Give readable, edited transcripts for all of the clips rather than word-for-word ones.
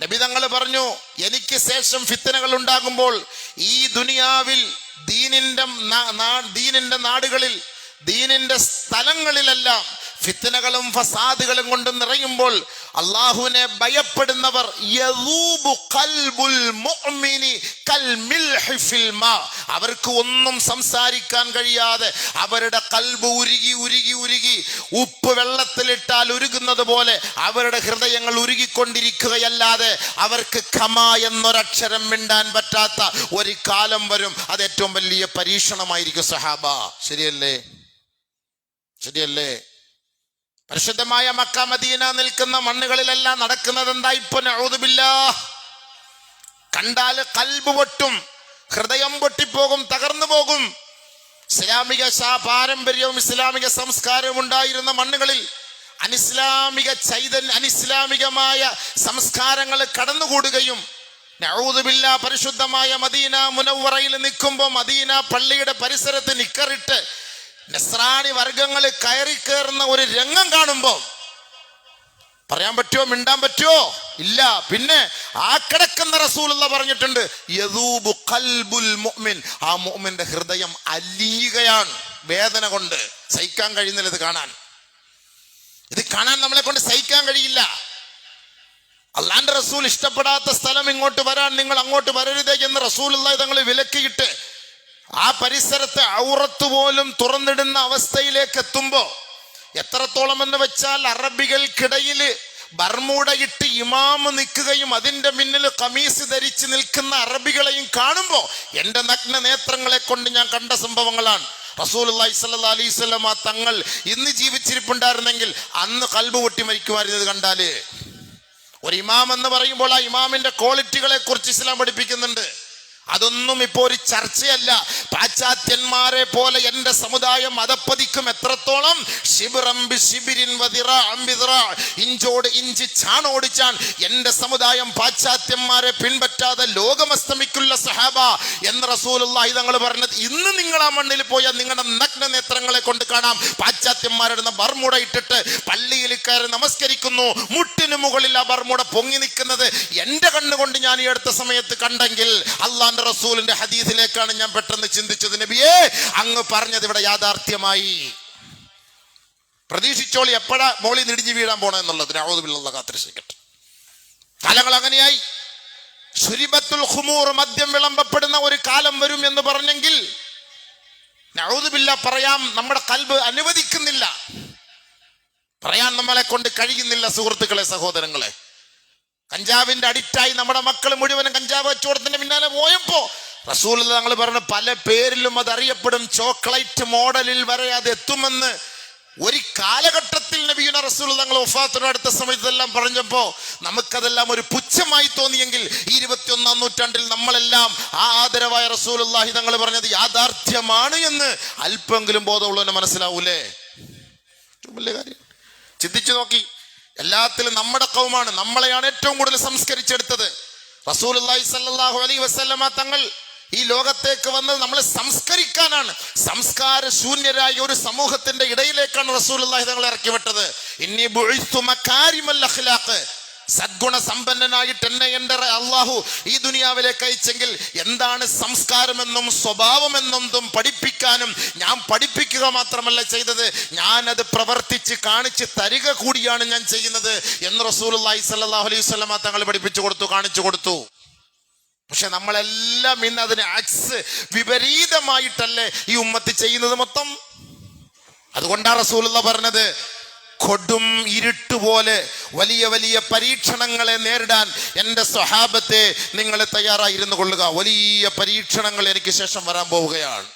നബി തങ്ങൾ പറഞ്ഞു, എനിക്ക് ശേഷം ഫിത്തനകൾ ഉണ്ടാകുമ്പോൾ ഈ ദുനിയാവിൽ ദീനിന്റെ നാടുകളിൽ, ദീനിന്റെ സ്ഥലങ്ങളിലെല്ലാം ഫിത്തനകളും ഫസാദുകളും കൊണ്ട് നിറയുമ്പോൾ അള്ളാഹുവിനെ ഭയപ്പെടുന്നവർ അവർക്ക് ഒന്നും സംസാരിക്കാൻ കഴിയാതെ അവരുടെ കൽബ് ഉരുകി ഉരുകി ഉരുകി ഉപ്പ് വെള്ളത്തിലിട്ടാൽ ഉരുകുന്നത് പോലെ അവരുടെ ഹൃദയങ്ങൾ ഉരുകിക്കൊണ്ടിരിക്കുകയല്ലാതെ അവർക്ക് ഖമ എന്നൊരക്ഷരം മിണ്ടാൻ പറ്റാത്ത ഒരു കാലം വരും. അത് ഏറ്റവും വലിയ പരീക്ഷണമായിരിക്കും സഹാബ. ശരിയല്ലേ? പരിശുദ്ധമായ മക്ക മദീന നിൽക്കുന്ന മണ്ണുകളിലെല്ലാം നടക്കുന്നത് എന്താ? ഇപ്പൊ നഊദു ബില്ലാഹ്, കണ്ടാൽ കൽബ് പൊട്ടും, ഹൃദയം പൊട്ടിപ്പോകും, തകർന്നു പോകും. ഇസ്ലാമിക പാരമ്പര്യവും ഇസ്ലാമിക സംസ്കാരവും ഉണ്ടായിരുന്ന മണ്ണുകളിൽ അനിസ്ലാമികമായ സംസ്കാരങ്ങൾ കടന്നുകൂടുകയും നഊദു ബില്ലാഹ് പരിശുദ്ധമായ മദീന മുനവ്വറയിൽ നിൽക്കുമ്പോൾ മദീന പള്ളിയുടെ പരിസരത്ത് നിക്കറിട്ട് നസ്രാണി വർഗങ്ങൾ കയറി കയറുന്ന ഒരു രംഗം കാണുമ്പോ പറയാൻ പറ്റുമോ? മിണ്ടാൻ പറ്റുമോ? ഇല്ല. പിന്നെ ആ കിടക്കുന്ന റസൂലുള്ള പറഞ്ഞിട്ടുണ്ട്, യദൂബു ഖൽബുൽ മുഅ്മിൻ, ആ മുഅ്മിന്റെ ഹൃദയം അലിയുകയാണ് വേദന കൊണ്ട്. സഹിക്കാൻ കഴിയുന്നില്ല ഇത് കാണാൻ നമ്മളെ കൊണ്ട് സഹിക്കാൻ കഴിയില്ല. അള്ളാന്റെ റസൂൽ ഇഷ്ടപ്പെടാത്ത സ്ഥലം ഇങ്ങോട്ട് വരാൻ നിങ്ങൾ അങ്ങോട്ട് വരരുതേ എന്ന് റസൂലുള്ളാഹി തങ്ങൾ വിലക്കിയിട്ട് ആ പരിസരത്ത് ഔറത്ത് പോലും തുറന്നിടുന്ന അവസ്ഥയിലേക്ക് എത്തുമ്പോ എത്രത്തോളം എന്ന് വെച്ചാൽ അറബികൾക്കിടയിൽ ബർമൂടയിട്ട് ഇമാമ് നിൽക്കുകയും അതിന്റെ മുന്നിൽ ഖമീസ് ധരിച്ച് നിൽക്കുന്ന അറബികളെയും കാണുമ്പോ എൻ്റെ നഗ്ന നേത്രങ്ങളെ കൊണ്ട് ഞാൻ കണ്ട സംഭവങ്ങളാണ്. റസൂലുള്ളാഹി സ്വല്ലല്ലാഹു അലൈഹി വസല്ലം തങ്ങൾ ഇന്ന് ജീവിച്ചിരിപ്പുണ്ടായിരുന്നെങ്കിൽ അന്ന് കൽബ് പൊട്ടി മരിക്കുമായിരുന്നത് കണ്ടാല്. ഒരു ഇമാം എന്ന് പറയുമ്പോൾ ആ ഇമാമിന്റെ ക്വാളിറ്റികളെ കുറിച്ച് ഇസ്ലാം പഠിപ്പിക്കുന്നുണ്ട്. അതൊന്നും ഇപ്പോ ഒരു ചർച്ചയല്ല. പാശ്ചാത്യന്മാരെ പോലെ എൻ്റെ സമുദായം അതപ്പതിക്കും എത്രത്തോളം? ഇഞ്ചോട് ഇഞ്ച് ചാണോടിച്ചാൻ എൻ്റെ സമുദായം പാശ്ചാത്യന്മാരെ പിൻപറ്റാതെ ലോകമസ്തമിക്കുള്ള സഹാബ എന്ന് റസൂലുള്ളാഹി തങ്ങൾ പറഞ്ഞത്. ഇന്ന് നിങ്ങൾ ആ മണ്ണിൽ പോയാൽ നിങ്ങളുടെ നഗ്ന നേത്രങ്ങളെ കൊണ്ട് കാണാം. പാശ്ചാത്യന്മാരുടെ ബർമുട ഇട്ടിട്ട് പള്ളിയിൽ കയറി നമസ്കരിക്കുന്നു. മുട്ടിന് മുകളിൽ ആ ബർമുട പൊങ്ങി നിൽക്കുന്നത് എൻ്റെ കണ്ണുകൊണ്ട് ഞാൻ ഈ അടുത്ത സമയത്ത് കണ്ടെങ്കിൽ അള്ളാന്റെ റസൂലിന്റെ ഹദീസിലേക്കാണ് ഞാൻ പെട്ടെന്ന് ചിന്തിച്ചത്, നബിയേ അങ്ങ് പറഞ്ഞത് ഇവിടെ യാഥാർത്ഥ്യമായി. പ്രതീക്ഷിച്ചോളി എപ്പോഴാ മോളി നിടിഞ്ഞു വീഴാൻ പോണ എന്നുള്ളത്. നഊദു ബില്ലാഹ് കാത്തിരക്ഷിക്കട്ടെ. കാലങ്ങൾ അങ്ങനെയായി. ശുരിബത്തുൽ ഖുമൂർ, മദ്യം വിളമ്പപ്പെടുന്ന ഒരു കാലം വരും എന്ന് പറഞ്ഞെങ്കിൽ നഊദു ബില്ലാഹ് പറയാം, നമ്മുടെ കൽബ് അനുവദിക്കുന്നില്ല, പറയാൻ നമ്മളെ കൊണ്ട് കഴിയുന്നില്ല. സുഹൃത്തുക്കളെ, സഹോദരങ്ങളെ, കഞ്ചാവിന്റെ അഡിക്റ്റായി നമ്മുടെ മക്കൾ മുഴുവനും കഞ്ചാവ് കച്ചവടത്തിന്റെ പിന്നാലെ പോയപ്പോ റസൂലുള്ളാഹി തങ്ങൾ പറഞ്ഞ പല പേരിലും അത് അറിയപ്പെടും. ചോക്ലേറ്റ് മോഡലിൽ വരെ അത് എത്തുമെന്ന് ഒരു കാലഘട്ടത്തിൽ നബിയുനാ റസൂലുള്ളാഹി തങ്ങൾ വഫാത്തിന് അടുത്ത സമയത്തെല്ലാം പറഞ്ഞപ്പോ നമുക്കതെല്ലാം ഒരു പുച്ഛമായി തോന്നിയെങ്കിൽ ഈ 21-ാം നൂറ്റാണ്ടിൽ നമ്മളെല്ലാം ആ ആദരവായ റസൂലുള്ളാഹി തങ്ങൾ പറഞ്ഞത് യാഥാർത്ഥ്യമാണ് എന്ന് അല്പമെങ്കിലും ബോധമുള്ളവന് മനസ്സിലാവൂലേ? വലിയ കാര്യം. ചിന്തിച്ചു നോക്കി. എല്ലാത്തിലും നമ്മുടെ കൗമാണ്, നമ്മളെയാണ് ഏറ്റവും കൂടുതൽ സംസ്കരിച്ചെടുത്തത്. റസൂലുള്ളാഹി സ്വല്ലല്ലാഹു അലൈഹി വസല്ലമ തങ്ങൾ ഈ ലോകത്തേക്ക് വന്നത് നമ്മളെ സംസ്കരിക്കാനാണ്. സംസ്കാര ശൂന്യരായ ഒരു സമൂഹത്തിന്റെ ഇടയിലേക്കാണ് റസൂലുള്ളാഹി തങ്ങളെ ഇറക്കി വിട്ടത്. ഇന്നി ബുഇസ്തു മകാരിമൽ അഖ്ലാഖ്, സദ്ഗുണ സമ്പന്നനായിട്ട് എന്നെ എൻ്റെ അള്ളാഹു ഈ ദുനിയാവിലേക്ക് അയച്ചെങ്കിൽ എന്താണ് സംസ്കാരമെന്നും സ്വഭാവമെന്നും പഠിപ്പിക്കാനും ഞാൻ പഠിപ്പിക്കുക മാത്രമല്ല ചെയ്തത്, ഞാനത് പ്രവർത്തിച്ച് കാണിച്ച് തരിക കൂടിയാണ് ഞാൻ ചെയ്യുന്നത് എന്ന് റസൂലുള്ളാഹി സ്വല്ലല്ലാഹു അലൈഹി വസല്ലമ തങ്ങൾ പഠിപ്പിച്ചു കൊടുത്തു, കാണിച്ചു കൊടുത്തു. പക്ഷെ നമ്മളെല്ലാം ഇന്ന് അതിന് വിപരീതമായിട്ടല്ലേ ഈ ഉമ്മത്ത് ചെയ്യുന്നത് മൊത്തം. അതുകൊണ്ടാണ് റസൂലുള്ളാഹി പറഞ്ഞത്, കൊടും ഇരുട്ടുപോലെ വലിയ വലിയ പരീക്ഷണങ്ങളെ നേരിടാൻ എൻ്റെ സ്വഹാബത്തെ നിങ്ങൾ തയ്യാറായിരുന്നു കൊള്ളുക. വലിയ പരീക്ഷണങ്ങൾ എനിക്ക് ശേഷം വരാൻ പോവുകയാണ്.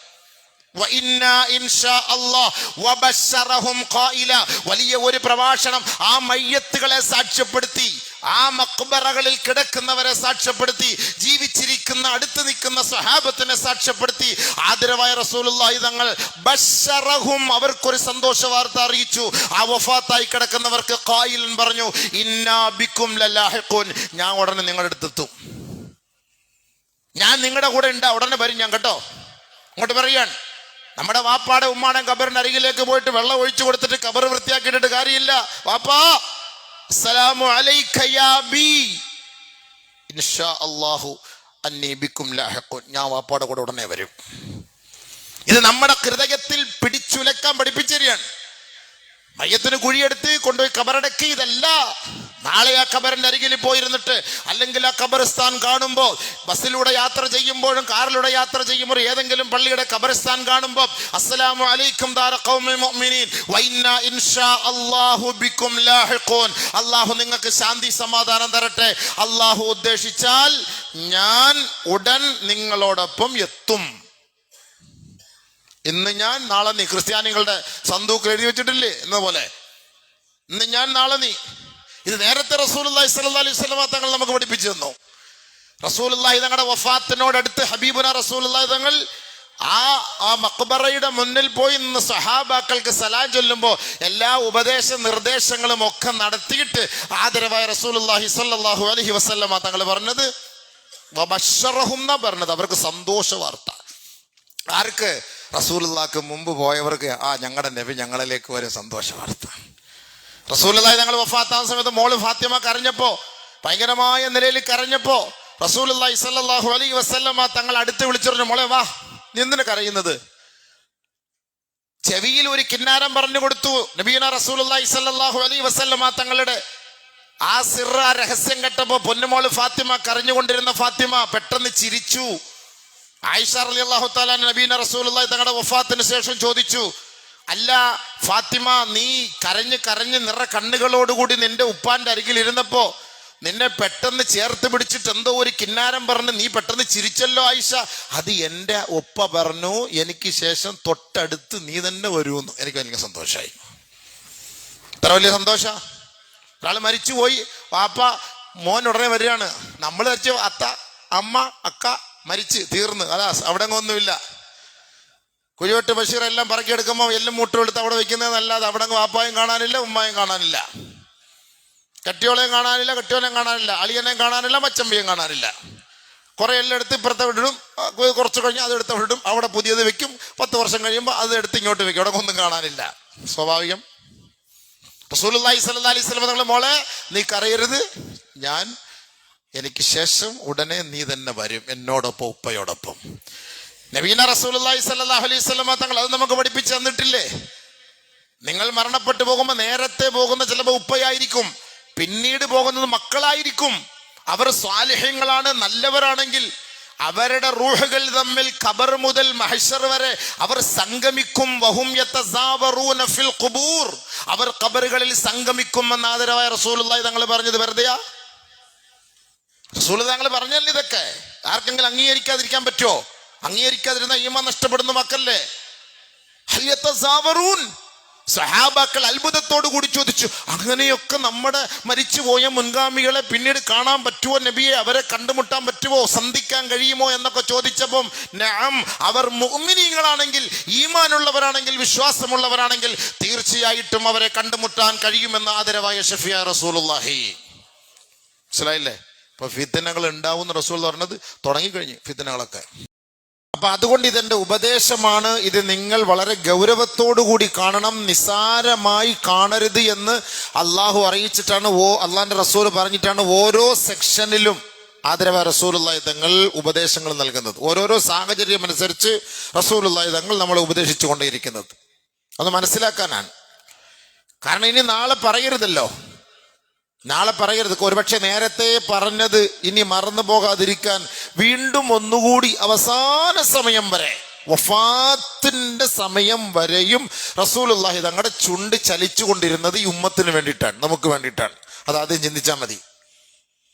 വലിയ ഒരു പ്രഭാഷണം ആ മയ്യത്തുകളെ സാക്ഷ്യപ്പെടുത്തി, ആ മഖ്ബറകളിൽ കിടക്കുന്നവരെ സാക്ഷ്യപ്പെടുത്തി, ജീവിച്ചിരിക്കുന്ന അടുത്ത് നിൽക്കുന്ന സ്വഹാബത്തിനെ സാക്ഷ്യപ്പെടുത്തി ആദരവായ റസൂലുള്ളാഹി തങ്ങൾ ബശറഹും, അവർക്കൊരു സന്തോഷ വാർത്ത അറിയിച്ചു. ആ വഫാത്തായി കിടക്കുന്നവർക്ക് ഖായിലൻ പറഞ്ഞു, ഇന്നാ ബിക്കും ലലാഹിഖൂൻ, ഞാൻ ഉടനെ നിങ്ങളുടെ അടുത്തെത്തും, ഞാൻ നിങ്ങളുടെ കൂടെ ഉണ്ടാ, ഉടനെ വരും ഞാൻ കേട്ടോ. അങ്ങോട്ട് പറയാൻ നമ്മുടെ വാപ്പാടെ ഉമ്മാടെ ഖബറിന്റെ അരികിലേക്ക് പോയിട്ട് വെള്ളം ഒഴിച്ചു കൊടുത്തിട്ട് ഖബർ വൃത്തിയാക്കിയിട്ടിട്ട് കാര്യമില്ല. വാപ്പാ അസ്സലാമു അലൈക യാ ബി, ഇൻഷാ അല്ലാഹു അന്നീ ബിക്കും ലാഹിഖൂൻ, ഞാൻ വാപ്പാടെ കൂടെ ഉടനെ വരും. ഇത് നമ്മുടെ ഹൃദയത്തിൽ പിടിച്ചുലക്കാൻ പഠിപ്പിച്ചരികയാണ്. മയ്യത്തിന് കുഴിയെടുത്ത് കൊണ്ടുപോയി കബറടക്കി ഇതല്ല. നാളെ ആ ഖബറിന്റെ അരികിൽ പോയിരുന്നിട്ട്, അല്ലെങ്കിൽ ആ ഖബറിസ്ഥാൻ കാണുമ്പോൾ, ബസ്സിലൂടെ യാത്ര ചെയ്യുമ്പോഴും കാറിലൂടെ യാത്ര ചെയ്യുമ്പോൾ ഏതെങ്കിലും പള്ളിയുടെ ഖബറിസ്ഥാൻ കാണുമ്പോൾ അസ്സലാമു അലൈക്കും ദാറ ഖൗമിൽ മുഅ്മിനീൻ വ ഇന്നാ ഇൻഷാ അല്ലാഹു ബിക്കും ലാഹിഖൂൻ, അല്ലാഹു നിങ്ങൾക്ക് ശാന്തി സമാധാനം തരട്ടെ, അല്ലാഹു ഉദ്ദേശിച്ചാൽ ഞാൻ ഉടൻ നിങ്ങളോടൊപ്പം എത്തും. ഇന്ന് ഞാൻ നാളെ നീ, ക്രിസ്ത്യാനികളുടെ സന്തൂക്കിൽ എഴുതി വെച്ചിട്ടില്ലേ എന്ന പോലെ, ഇന്ന് ഞാൻ നാളെ നീ. ഇത് നേരത്തെ റസൂലുള്ളാഹി സ്വല്ലല്ലാഹു അലൈഹി വസല്ലം തങ്ങൾ നമുക്ക് പഠിപ്പിച്ചു തന്നു. റസൂലുള്ളാഹി തങ്ങളുടെ വഫാത്തിനോടടുത്ത് ഹബീബുന റസൂലുള്ളാഹി തങ്ങൾ ആ മഖ്ബറയുടെ മുന്നിൽ പോയി നിന്ന് സഹാബാക്കൾക്ക് സലാം ചൊല്ലുമ്പോൾ എല്ലാ ഉപദേശ നിർദ്ദേശങ്ങളും ഒക്കെ നടത്തിയിട്ട് ആദരവായ റസൂലുള്ളാഹി സ്വല്ലല്ലാഹു അലൈഹി വസല്ലം തങ്ങൾ പറഞ്ഞത് വബശ്ശറഹും എന്നാ പറഞ്ഞത്, അവർക്ക് സന്തോഷ വാർത്ത. ആർക്ക്? റസൂലുള്ളാഹിക്ക് മുമ്പ് പോയവർക്ക് ഞങ്ങളുടെ നബി ഞങ്ങളിലേക്ക് വരും സന്തോഷ വാർത്ത. റസൂലുള്ളാഹി തങ്ങൾ വഫാത്താകുന്ന സമയത്ത് മോള് ഫാത്തിമ കരഞ്ഞപ്പോ, ഭയങ്കരമായ നിലയിൽ കരഞ്ഞപ്പോ റസൂലുള്ളാഹി സ്വല്ലല്ലാഹു അലൈഹി വസല്ലം തങ്ങൾ അടുത്ത് വിളിച്ചു പറഞ്ഞു, മോളെ വാ, നീ എന്തിനാ കരയുന്നത്? ചെവിയിൽ ഒരു കിന്നാരം പറഞ്ഞു കൊടുത്തു. നബിയുനാ റസൂലുള്ളാഹി സ്വല്ലല്ലാഹു അലൈഹി വസല്ലം തങ്ങളുടെ ആ സിർ, ആ രഹസ്യം കേട്ടപ്പോ പൊന്നുമോള് ഫാത്തിമ, കരഞ്ഞുകൊണ്ടിരുന്ന ഫാത്തിമ പെട്ടെന്ന് ചിരിച്ചു. ആയിഷ റളിയല്ലാഹു തആല നബീന റസൂലുള്ളാഹി തങ്ങളുടെ വഫാത്തിന് ശേഷം ചോദിച്ചു, അല്ല ഫാത്തിമ, നീ കരഞ്ഞ് കരഞ്ഞ് നിറ കണ്ണുകളോടുകൂടി നിന്റെ ഉപ്പാന്റെ അരികിൽ ഇരുന്നപ്പോ നിന്നെ പെട്ടെന്ന് ചേർത്ത് പിടിച്ചിട്ട് എന്തോ ഒരു കിന്നാരം പറഞ്ഞ് നീ പെട്ടെന്ന് ചിരിച്ചല്ലോ ആയിഷ. അത് എൻ്റെ ഉപ്പ പറഞ്ഞു, എനിക്ക് ശേഷം തൊട്ടടുത്ത് നീ തന്നെ വരുമെന്ന്. എനിക്ക് വലിയ സന്തോഷമായി. ഇത്ര വലിയ സന്തോഷ. ഒരാൾ മരിച്ചുപോയി, പാപ്പ മോൻ ഉടനെ വരികയാണ്. നമ്മൾ ധരിച്ചു അത്ത അമ്മ അക്ക മരിച്ച് തീർന്ന്, അതാ അവിടെ ഒന്നുമില്ല. കുഴിവെട്ട് ബഷീർ എല്ലാം പറക്കിയെടുക്കുമ്പോൾ എല്ലാം മുട്ടുമെടുത്ത് അവിടെ വെക്കുന്നതെന്നല്ലാതെ അവിടെ വാപ്പായും കാണാനില്ല, ഉമ്മായും കാണാനില്ല, കെട്ടിയോളെയും കാണാനില്ല, കെട്ടിയോനെയും കാണാനില്ല, അളിയനെയും കാണാനില്ല, മച്ചമ്പിയും കാണാനില്ല. കുറെ എല്ലാം എടുത്ത് ഇപ്പുറത്തെ വിടും, കുറച്ച് കഴിഞ്ഞ് അത് എടുത്ത് വിടും, അവിടെ പുതിയത് വെക്കും. 10 വർഷം കഴിയുമ്പോൾ അത് എടുത്ത് ഇങ്ങോട്ട് വെക്കും, അവിടെ ഒന്നും കാണാനില്ല. സ്വാഭാവികം. റസൂലുള്ളാഹി സ്വല്ലല്ലാഹു അലൈഹി വസല്ലം തങ്ങൾ, മോളെ നീ കരയരുത്, എനിക്ക് ശേഷം ഉടനെ നീ തന്നെ വരും എന്നോടൊപ്പം, ഉപ്പയോടൊപ്പം. നബീന റസൂലുള്ളാഹി സ്വല്ലല്ലാഹു അലൈഹി വസല്ലം തങ്ങൾ അത് നമുക്ക് പഠിപ്പിച്ചു തന്നിട്ടില്ലേ? നിങ്ങൾ മരണപ്പെട്ടു പോകുമ്പോൾ നേരത്തെ പോകുന്ന ചിലപ്പോൾ ഉപ്പയായിരിക്കും, പിന്നീട് പോകുന്നത് മക്കളായിരിക്കും. അവർ സ്വാലിഹ്യങ്ങളാണ്, നല്ലവരാണെങ്കിൽ അവരുടെ റൂഹുകൾ തമ്മിൽ ഖബർ മുതൽ മഹ്ശർ വരെ അവർ സംഗമിക്കും. വഹും യതസാവറൂന ഫിൽ ഖുബൂർ, അവർ ഖബറുകളിൽ സംഗമിക്കുമെന്ന് ആദരവായ റസൂലുള്ളാഹി തങ്ങൾ പറഞ്ഞത് വെറുതെയാ? റസൂൽ തങ്ങൾ പറഞ്ഞല്ലേ ഇതൊക്കെ. ആർക്കെങ്കിലും അംഗീകരിക്കാതിരിക്കാൻ പറ്റുമോ? അംഗീകരിക്കാതിരുന്ന ഈമാൻ നഷ്ടപ്പെടുന്ന മക്കളല്ലേ. സഹാബാക്കൾ അത്ഭുതത്തോടു കൂടി ചോദിച്ചു, അങ്ങനെയൊക്കെ നമ്മുടെ മരിച്ചുപോയ മുൻഗാമികളെ പിന്നീട് കാണാൻ പറ്റുമോ നബിയെ? അവരെ കണ്ടുമുട്ടാൻ പറ്റുമോ? സന്ധിക്കാൻ കഴിയുമോ എന്നൊക്കെ ചോദിച്ചപ്പം നഅം, അവർ മുഅ്മിനീങ്ങളാണെങ്കിൽ, ഈമാനുള്ളവരാണെങ്കിൽ, വിശ്വാസമുള്ളവരാണെങ്കിൽ തീർച്ചയായിട്ടും അവരെ കണ്ടുമുട്ടാൻ കഴിയുമെന്ന് ആദരവായ ഷഫിയ റസൂലുള്ളാഹി. മനസ്സിലായില്ലേ? ഇപ്പൊ ഫിത്നകൾ ഉണ്ടാവും റസൂൽ പറഞ്ഞത് തുടങ്ങിക്കഴിഞ്ഞു, ഫിത്നകളൊക്കെ. അപ്പൊ അതുകൊണ്ട് ഇതെന്റെ ഉപദേശമാണ്, ഇത് നിങ്ങൾ വളരെ ഗൗരവത്തോടു കൂടി കാണണം, നിസാരമായി കാണരുത് എന്ന് അള്ളാഹു അറിയിച്ചിട്ടാണ്, അള്ളാഹിന്റെ റസൂൽ പറഞ്ഞിട്ടാണ് ഓരോ സെക്ഷനിലും ആദരവായ റസൂലുള്ളാഹി തങ്ങൾ ഉപദേശങ്ങൾ നൽകുന്നത്. ഓരോരോ സാഹചര്യം അനുസരിച്ച് റസൂലുള്ളാഹി തങ്ങൾ നമ്മളെ ഉപദേശിച്ചു കൊണ്ടേയിരിക്കുന്നത്. അത് മനസ്സിലാക്കാനാണ്. കാരണം ഇനി നാളെ പറയരുതല്ലോ, നാളെ പറയരുത്. ഒരുപക്ഷെ നേരത്തെ പറഞ്ഞത് ഇനി മറന്നു പോകാതിരിക്കാൻ വീണ്ടും ഒന്നുകൂടി അവസാന സമയം വരെ, വഫാത്തിന്റെ സമയം വരെയും റസൂലുള്ളാഹി തങ്ങളുടെ ചുണ്ട് ചലിച്ചുകൊണ്ടിരുന്നത് ഈ ഉമ്മത്തിന് വേണ്ടിയിട്ടാണ്, നമുക്ക് വേണ്ടിയിട്ടാണ്. അതാദ്യം ചിന്തിച്ചാൽ മതി.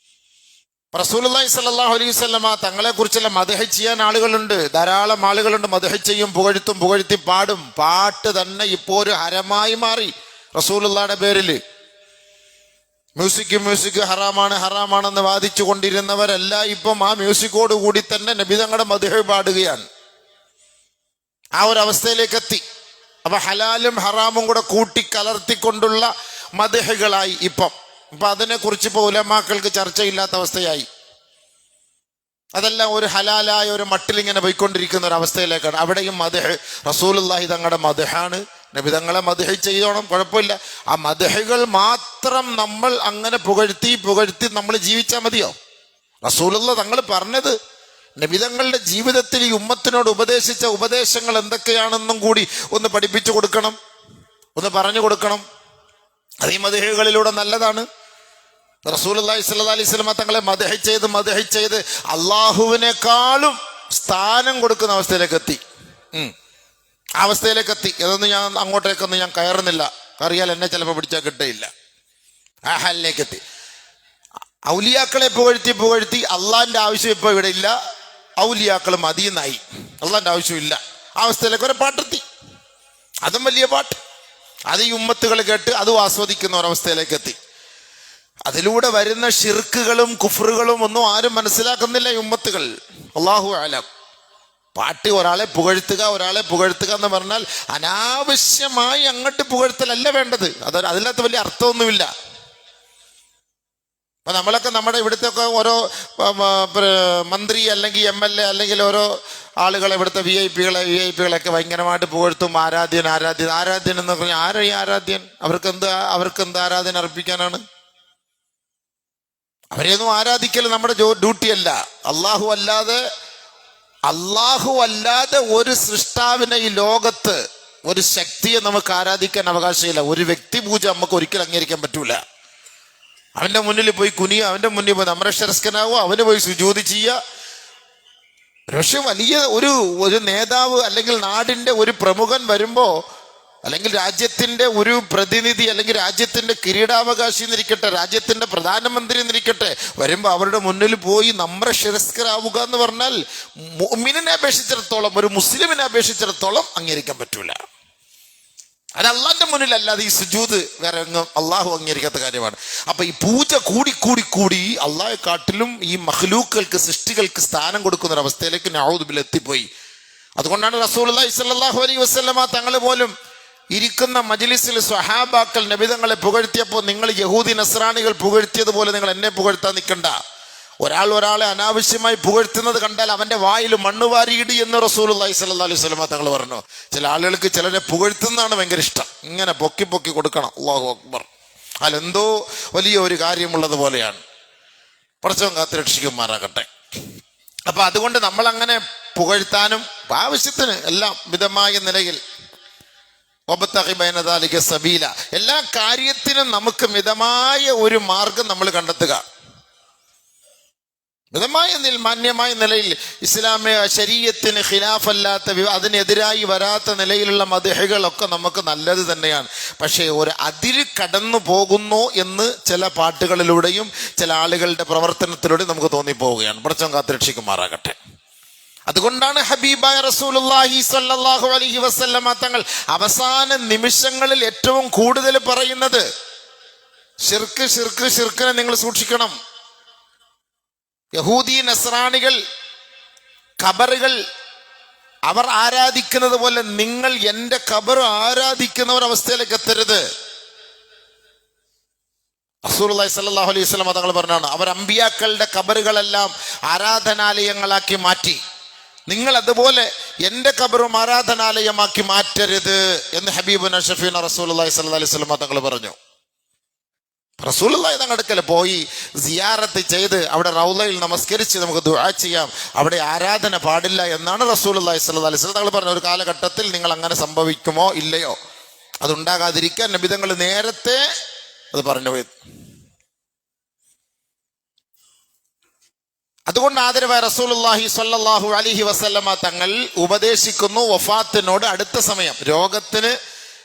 റസൂലുള്ളാഹി സ്വല്ലല്ലാഹു അലൈഹി വസല്ലമ തങ്ങളെ കുറിച്ചുള്ള മദ്ഹ് ചെയ്യാൻ ആളുകളുണ്ട്, ധാരാളം ആളുകളുണ്ട്. മദ്ഹ് ചെയ്യും, പുകഴ്ത്തി പാടും. പാട്ട് തന്നെ ഇപ്പോൾ ഒരു ഹരമായി മാറി റസൂലുള്ളാഹിയുടെ പേരില്. മ്യൂസിക് ഹറാമാണെന്ന് വാദിച്ചു കൊണ്ടിരുന്നവരെല്ലാം ഇപ്പം ആ മ്യൂസിക്കോട് കൂടി തന്നെ നബി തങ്ങളുടെ മദ്ഹ് പാടുകയാണ്. ആ ഒരു അവസ്ഥയിലേക്ക് എത്തി. അപ്പൊ ഹലാലും ഹറാമും കൂടെ കൂട്ടിക്കലർത്തിക്കൊണ്ടുള്ള മദ്ഹുകളായി ഇപ്പം. അതിനെ കുറിച്ച് ഇപ്പൊ ഉലമാക്കൾക്ക് ചർച്ചയില്ലാത്ത അവസ്ഥയായി. അതെല്ലാം ഒരു ഹലാലായ ഒരു മട്ടിലിങ്ങനെ പോയിക്കൊണ്ടിരിക്കുന്ന ഒരു അവസ്ഥയിലേക്കാണ്. അവിടെയും മദ്ഹ്, റസൂലുള്ളാഹി തങ്ങളുടെ മദ്ഹാണ്, നബി തങ്ങളെ മദ്ഹ് ചെയ്തോണം, കുഴപ്പമില്ല. ആ മദ്ഹുകൾ മാത്രം നമ്മൾ അങ്ങനെ പുകഴ്ത്തി നമ്മൾ ജീവിച്ചാൽ മതിയോ? റസൂലുള്ള തങ്ങൾ പറഞ്ഞത്, നബിതങ്ങളുടെ ജീവിതത്തിൽ ഈ ഉമ്മത്തിനോട് ഉപദേശിച്ച ഉപദേശങ്ങൾ എന്തൊക്കെയാണെന്നും കൂടി ഒന്ന് പഠിപ്പിച്ചു കൊടുക്കണം, ഒന്ന് പറഞ്ഞു കൊടുക്കണം. അത് ഈ മദ്ഹുകളിലൂടെ നല്ലതാണ്. റസൂലുള്ളാഹി സ്വല്ലല്ലാഹി അലൈഹി വസല്ലം തങ്ങളെ മദ്ഹ് ചെയ്ത് അള്ളാഹുവിനേക്കാളും സ്ഥാനം കൊടുക്കുന്ന അവസ്ഥയിലേക്ക് എത്തി. അതൊന്നും ഞാൻ അങ്ങോട്ടേക്കൊന്നും ഞാൻ കയറുന്നില്ല, കയറിയാൽ എന്നെ ചിലപ്പോൾ പിടിച്ചാൽ കിട്ടയില്ല. ആ ഹാലിലേക്ക് എത്തി. ഔലിയാക്കളെ പുകഴ്ത്തി അള്ളാഹിന്റെ ആവശ്യം ഇപ്പോൾ ഇവിടെ ഇല്ല, ഔലിയാക്കൾ മതിയെന്നായി, അള്ളാഹിന്റെ ആവശ്യമില്ല. ആ അവസ്ഥയിലേക്ക് ഒരു പാട്ടെത്തി. അതും വലിയ പാട്ട്. അത് ഈ ഉമ്മത്തുകൾ കേട്ട് അതും ആസ്വദിക്കുന്ന ഒരവസ്ഥയിലേക്ക് എത്തി. അതിലൂടെ വരുന്ന ഷിർക്കുകളും കുഫറുകളും ഒന്നും ആരും മനസ്സിലാക്കുന്നില്ല ഈ ഉമ്മത്തുകൾ. അല്ലാഹു അലം. പാട്ട് ഒരാളെ പുകഴ്ത്തുക എന്ന് പറഞ്ഞാൽ അനാവശ്യമായി അങ്ങോട്ട് പുകഴ്ത്തലല്ല വേണ്ടത്. അതിനകത്ത് വലിയ അർത്ഥമൊന്നുമില്ല. അപ്പൊ നമ്മളൊക്കെ നമ്മുടെ ഇവിടുത്തെ ഒക്കെ ഓരോ മന്ത്രി അല്ലെങ്കിൽ MLA അല്ലെങ്കിൽ ഓരോ ആളുകളെ, ഇവിടുത്തെ VIP കളൊക്കെ ഭയങ്കരമായിട്ട് പുകഴ്ത്തും. ആരാധ്യൻ എന്ന് പറഞ്ഞാൽ ആരാ ഈ ആരാധ്യൻ? അവർക്ക് എന്ത് ആരാധന അർപ്പിക്കാനാണ്? അവരെയൊന്നും ആരാധിക്കൽ നമ്മുടെ ഡ്യൂട്ടിയല്ല. അല്ലാഹു അല്ലാതെ ഒരു സൃഷ്ടാവിനെ ഈ ലോകത്ത്, ഒരു ശക്തിയെ നമുക്ക് ആരാധിക്കാൻ അവകാശമില്ല. ഒരു വ്യക്തി പൂജ നമുക്ക് ഒരിക്കലും അംഗീകരിക്കാൻ പറ്റൂല. അവന്റെ മുന്നിൽ പോയി കുനിയുക, അവന്റെ മുന്നിൽ പോയി നമസ്കാരസ്കനാവുക, അവന് പോയി സുജൂദ് ചെയ്യുക. പക്ഷെ വലിയ ഒരു നേതാവ് അല്ലെങ്കിൽ നാടിന്റെ ഒരു പ്രമുഖൻ വരുമ്പോ, അല്ലെങ്കിൽ രാജ്യത്തിന്റെ ഒരു പ്രതിനിധി, അല്ലെങ്കിൽ രാജ്യത്തിന്റെ കിരീടാവകാശി എന്നിരിക്കട്ടെ, രാജ്യത്തിന്റെ പ്രധാനമന്ത്രി എന്നിരിക്കട്ടെ, വരുമ്പോ അവരുടെ മുന്നിൽ പോയി നമ്രശിരസ്കരാവുക എന്ന് പറഞ്ഞാൽ മുഅ്മിനിനെ അപേക്ഷിച്ചിടത്തോളം, ഒരു മുസ്ലിമിനെ അപേക്ഷിച്ചിടത്തോളം അംഗീകരിക്കാൻ പറ്റൂല. അത് അള്ളാന്റെ മുന്നിലല്ലാതെ ഈ സുജൂദ് വേറെ ഒന്നും അള്ളാഹു അംഗീകരിക്കാത്ത കാര്യമാണ്. അപ്പൊ ഈ പൂജ കൂടി അള്ളാഹെ കാട്ടിലും ഈ മഖ്ലൂക്കുകൾക്ക്, സൃഷ്ടികൾക്ക് സ്ഥാനം കൊടുക്കുന്ന ഒരു അവസ്ഥയിലേക്ക് നഊദു ബില്ലാഹ് എത്തിപ്പോയി. അതുകൊണ്ടാണ് റസൂലുള്ളാഹി സ്വല്ലല്ലാഹു അലൈഹി വസല്ലമ തങ്ങൾ പോലും ഇരിക്കുന്ന മജ്ലിസിൽ സ്വഹാബാക്കൾ നബിതങ്ങളെ പുകഴ്ത്തിയപ്പോൾ, നിങ്ങൾ യഹൂദി നസ്രാണികൾ പുകഴ്ത്തിയതുപോലെ നിങ്ങൾ എന്നെ പുകഴ്ത്താൻ നിൽക്കണ്ട. ഒരാളെ അനാവശ്യമായി പുകഴ്ത്തുന്നത് കണ്ടാൽ അവന്റെ വായിൽ മണ്ണ് വാരിയിടി എന്ന് റസൂലുള്ളാഹി സ്വല്ലല്ലാഹു അലൈഹി വസല്ലം തങ്ങൾ പറഞ്ഞു. ചില ആളുകൾക്ക് ചിലരെ പുകഴ്ത്തുന്നതാണ് ഭയങ്കര ഇഷ്ടം. ഇങ്ങനെ പൊക്കി കൊടുക്കണം. അല്ലാഹു അക്ബർ. അതിലെന്തോ വലിയ ഒരു കാര്യമുള്ളത് പോലെയാണ്. പടച്ചവൻ കാത്തുരക്ഷിക്കുമാറാകട്ടെ. അപ്പൊ അതുകൊണ്ട് നമ്മൾ അങ്ങനെ പുകഴ്ത്താനും ആവശ്യത്തിന് എല്ലാം മിതമായ നിലയിൽ സബീല, എല്ലാ കാര്യത്തിനും നമുക്ക് മിതമായ ഒരു മാർഗം നമ്മൾ കണ്ടെത്തുക. മിതമായ മാന്യമായ നിലയിൽ ഇസ്ലാമിക ശരീഅത്തിന് ഖിലാഫല്ലാത്ത, അതിനെതിരായി വരാത്ത നിലയിലുള്ള മദ്ഹുകളൊക്കെ നമുക്ക് നല്ലത് തന്നെയാണ്. പക്ഷേ ഒരു അതിര് കടന്നു പോകുന്നു എന്ന് ചില പാട്ടുകളിലൂടെയും ചില ആളുകളുടെ പ്രവർത്തനത്തിലൂടെയും നമുക്ക് തോന്നിപ്പോവുകയാണ്. പടച്ചവൻ കാത്തുരക്ഷിക്കുമാറാകട്ടെ. അതുകൊണ്ടാണ് ഹബീബായ റസൂലുള്ളാഹി സ്വല്ലല്ലാഹു അലൈഹി വസല്ലമ തങ്ങൾ അവസാന നിമിഷങ്ങളിൽ ഏറ്റവും കൂടുതൽ പറയുന്നത്, ശിർക്കിനെ നിങ്ങൾ സൂക്ഷിക്കണം. യഹൂദി നസ്രാണികൾ ഖബറുകൾ അവർ ആരാധിക്കുന്നത് പോലെ നിങ്ങൾ എന്റെ ഖബർ ആരാധിക്കുന്ന ഒരു അവസ്ഥയിലേക്ക് എത്തരുത്. റസൂലുള്ളാഹി സ്വല്ലല്ലാഹു അലൈഹി വസല്ലം തങ്ങൾ പറഞ്ഞാണ്, അവർ അമ്പിയാക്കളുടെ ഖബറുകളെല്ലാം ആരാധനാലയങ്ങളാക്കി മാറ്റി, നിങ്ങൾ അതുപോലെ എന്റെ ഖബറും ആരാധനാലയമാക്കി മാറ്റരുത് എന്ന് ഹബീബുന ഷഫീന റസൂലുള്ളാഹി സ്വല്ലല്ലാഹു അലൈഹി വസല്ലം തങ്ങൾ പറഞ്ഞു. റസൂലുള്ളാഹി തങ്ങളുടെ അടുക്കൽ പോയി സിയാറത്ത് ചെയ്ത് അവിടെ റൗളയിൽ നമസ്കരിച്ച് നമുക്ക് ദുആ ചെയ്യാം, അവിടെ ആരാധന പാടില്ല എന്നാണ് റസൂലുള്ളാഹി സ്വല്ലല്ലാഹു അലൈഹി വസല്ലം തങ്ങൾ പറഞ്ഞ. ഒരു കാലഘട്ടത്തിൽ നിങ്ങൾ അങ്ങനെ സംഭവിക്കുമോ ഇല്ലയോ, അതുണ്ടാകാതിരിക്കാൻ നബി തങ്ങൾ നേരത്തെ അത് പറഞ്ഞു പോയി. അതുകൊണ്ട് ആദരവായ റസൂലുള്ളാഹി സ്വല്ലല്ലാഹു അലൈഹി വസല്ലമ തങ്ങൾ ഉപദേശിക്കുന്നു, വഫാത്തിനോട് അടുത്ത സമയം, രോഗത്തിന്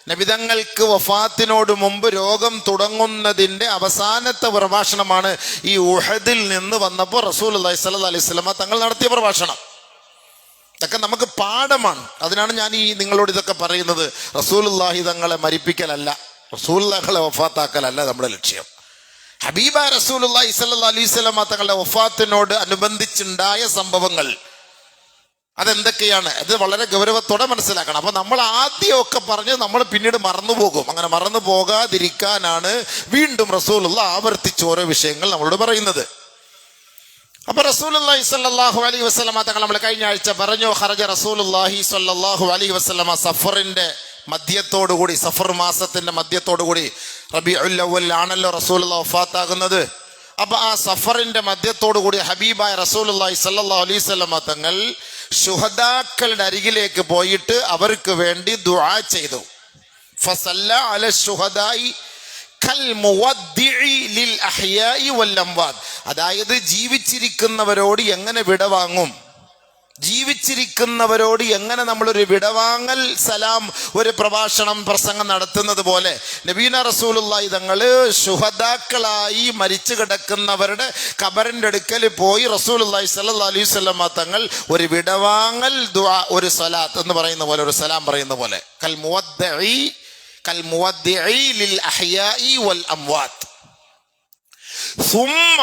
നബിതങ്ങൾക്ക് വഫാത്തിനോട് മുമ്പ് രോഗം തുടങ്ങുന്നതിന്റെ അവസാനത്തെ പ്രഭാഷണമാണ് ഈ ഉഹദിൽ നിന്ന് വന്നപ്പോൾ റസൂലുള്ളാഹി സ്വല്ലല്ലാഹു അലൈഹി വസല്ലമ തങ്ങൾ നടത്തിയ പ്രഭാഷണം. ഇതൊക്കെ നമുക്ക് പാഠമാണ്. അതിനാണ് ഞാൻ നിങ്ങളോട് ഇതൊക്കെ പറയുന്നത്. റസൂലുള്ളാഹി തങ്ങളെ മരിപ്പിക്കലല്ല, റസൂലുള്ളാഹികളെ വഫാത്താക്കലല്ല നമ്മുടെ ലക്ഷ്യം. ഹബീബ റസൂലുള്ളാഹി സ്വല്ലല്ലാഹു അലൈഹി വസല്ലമ തങ്ങളുടെ വഫാത്തിനോട് അനുബന്ധിച്ചുണ്ടായ സംഭവങ്ങൾ അതെന്തൊക്കെയാണ്, അത് വളരെ ഗൗരവത്തോടെ മനസ്സിലാക്കണം. അപ്പൊ നമ്മൾ ആദ്യമൊക്കെ പറഞ്ഞ് നമ്മൾ പിന്നീട് മറന്നുപോകും. അങ്ങനെ മറന്നു പോകാതിരിക്കാനാണ് വീണ്ടും റസൂലുള്ള ആവർത്തിച്ച് ഓരോ വിഷയങ്ങൾ നമ്മളോട് പറയുന്നത്. അപ്പൊ റസൂലുള്ളാഹി സ്വല്ലല്ലാഹു അലൈഹി വസല്ലമ തങ്ങൾ നമ്മൾ കഴിഞ്ഞ ആഴ്ച പറഞ്ഞു, ഖറജ റസൂലുള്ളാഹി സ്വല്ലല്ലാഹു അലൈഹി വസല്ലമ സഫറിന്റെ മധ്യത്തോടുകൂടി, സഫർ മാസത്തിന്റെ മധ്യത്തോടുകൂടി, റബീഉൽ അവ്വൽ ആണല്ലോ റസൂലുള്ളാഹി വഫാത്താകുന്നത്. അപ്പൊ ആ സഫറിന്റെ മധ്യത്തോടു കൂടി ഹബീബായ റസൂലുള്ളാഹി സ്വല്ലല്ലാഹു അലൈഹി വസല്ലമ തങ്ങൾ ശുഹദാക്കളുടെ അരികിലേക്ക് പോയിട്ട് അവർക്ക് വേണ്ടി ദുആ ചെയ്തു. ഫസല്ല അല ശുഹദായി കൽ മുവദ്ദിഇ ലിൽ അഹ്യാഇ വൽ അംവാത്. അതായത് ജീവിച്ചിരിക്കുന്നവരോട് എങ്ങനെ വിടവാങ്ങും, ജീവിച്ചിരിക്കുന്നവരോട് എങ്ങനെ നമ്മളൊരു വിടവാങ്ങൽ സലാം ഒരു പ്രസംഗം നടത്തുന്നത് പോലെ നബീന റസൂലുള്ളാഹി തങ്ങള് ശുഹദാക്കളായി മരിച്ചു കിടക്കുന്നവരുടെ ഖബറിന്റെ അടുക്കൽ പോയി റസൂലുള്ളാഹി സ്വല്ലല്ലാഹു അലൈഹി വസല്ലമ തങ്ങൾ ഒരു വിടവാങ്ങൽ ദുആ, ഒരു സലാത്ത് എന്ന് പറയുന്ന പോലെ, ഒരു സലാം പറയുന്ന പോലെ, കൽ മുവദ്ദിഇ ലിൽ അഹ്യാഇ വൽ അംവാത്. സുമ്മ